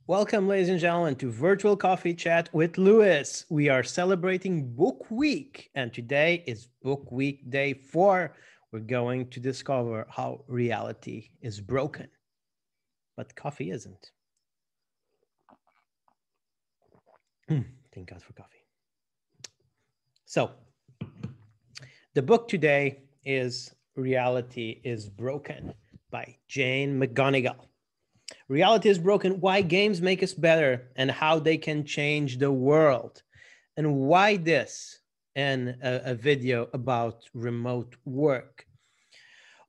Welcome, ladies and gentlemen, to Virtual Coffee Chat with Lewis. We are celebrating Book Week, and today is Book Week Day 4. We're going to discover how reality is broken, but coffee isn't. Thank God for coffee. So, the book today is Reality is Broken by Jane McGonigal. Reality is Broken, Why Games Make Us Better and How They Can Change the World. And why this and a video about remote work?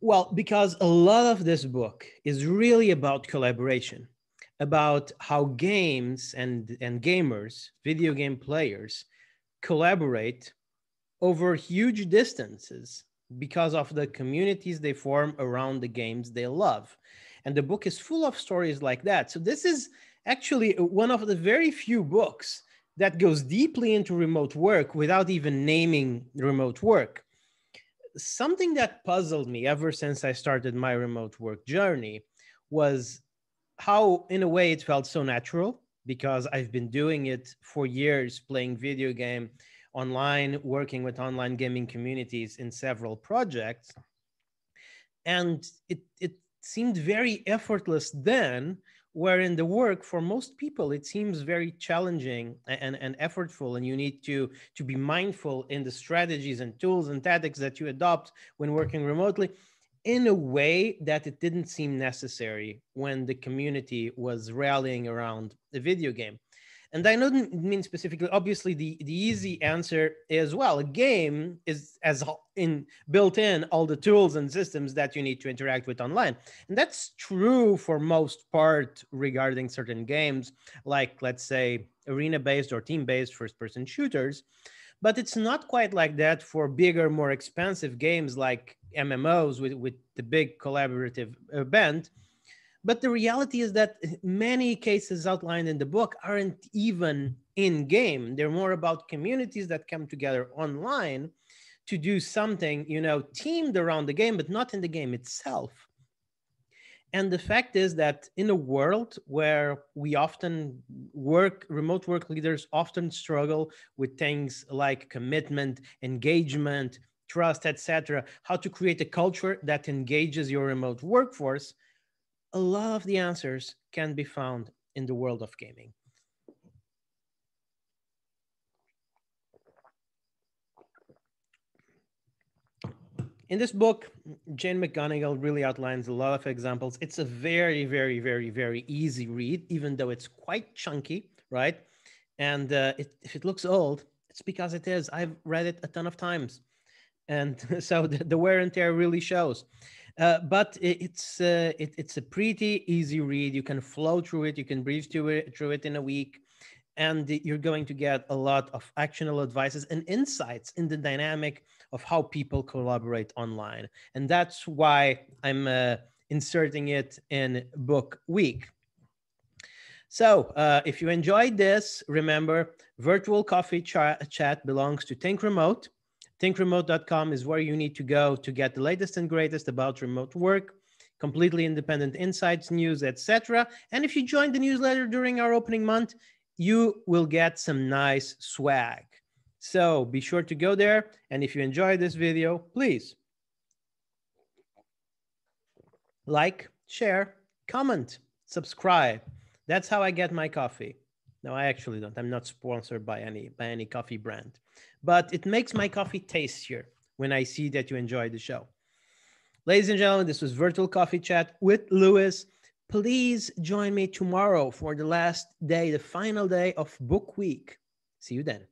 Well, because a lot of this book is really about collaboration, about how games and gamers, video game players, collaborate over huge distances because of the communities they form around the games they love. And the book is full of stories like that. So this is actually one of the very few books that goes deeply into remote work without even naming remote work. Something that puzzled me ever since I started my remote work journey was how, in a way, it felt so natural because I've been doing it for years, playing video game online, working with online gaming communities in several projects. And it seemed very effortless then, where in the work for most people it seems very challenging and effortful, and you need to be mindful in the strategies and tools and tactics that you adopt when working remotely, in a way that it didn't seem necessary when the community was rallying around the video game. And I don't mean specifically, obviously the easy answer is, well, a game is built in all the tools and systems that you need to interact with online. And that's true for most part regarding certain games, like, let's say, arena-based or team-based first-person shooters. But it's not quite like that for bigger, more expensive games like MMOs with the big collaborative event. But the reality is that many cases outlined in the book aren't even in game. They're more about communities that come together online to do something, teamed around the game, but not in the game itself. And the fact is that in a world where we often remote work leaders often struggle with things like commitment, engagement, trust, etc., how to create a culture that engages your remote workforce, a lot of the answers can be found in the world of gaming. In this book, Jane McGonigal really outlines a lot of examples. It's a very, very, very, very easy read, even though it's quite chunky, right? And if it looks old, it's because it is. I've read it a ton of times. And so the wear and tear really shows. But it's a pretty easy read. You can flow through it. You can breeze through it in a week. And you're going to get a lot of actionable advices and insights in the dynamic of how people collaborate online. And that's why I'm inserting it in Book Week. So if you enjoyed this, remember, Virtual Coffee Chat belongs to Think Remote. ThinkRemote.com is where you need to go to get the latest and greatest about remote work, completely independent insights, news, etc. And if you join the newsletter during our opening month, you will get some nice swag. So be sure to go there. And if you enjoyed this video, please like, share, comment, subscribe. That's how I get my coffee. No, I actually don't. I'm not sponsored by any coffee brand. But it makes my coffee tastier when I see that you enjoyed the show. Ladies and gentlemen, this was Virtual Coffee Chat with Lewis. Please join me tomorrow for the last day, the final day of Book Week. See you then.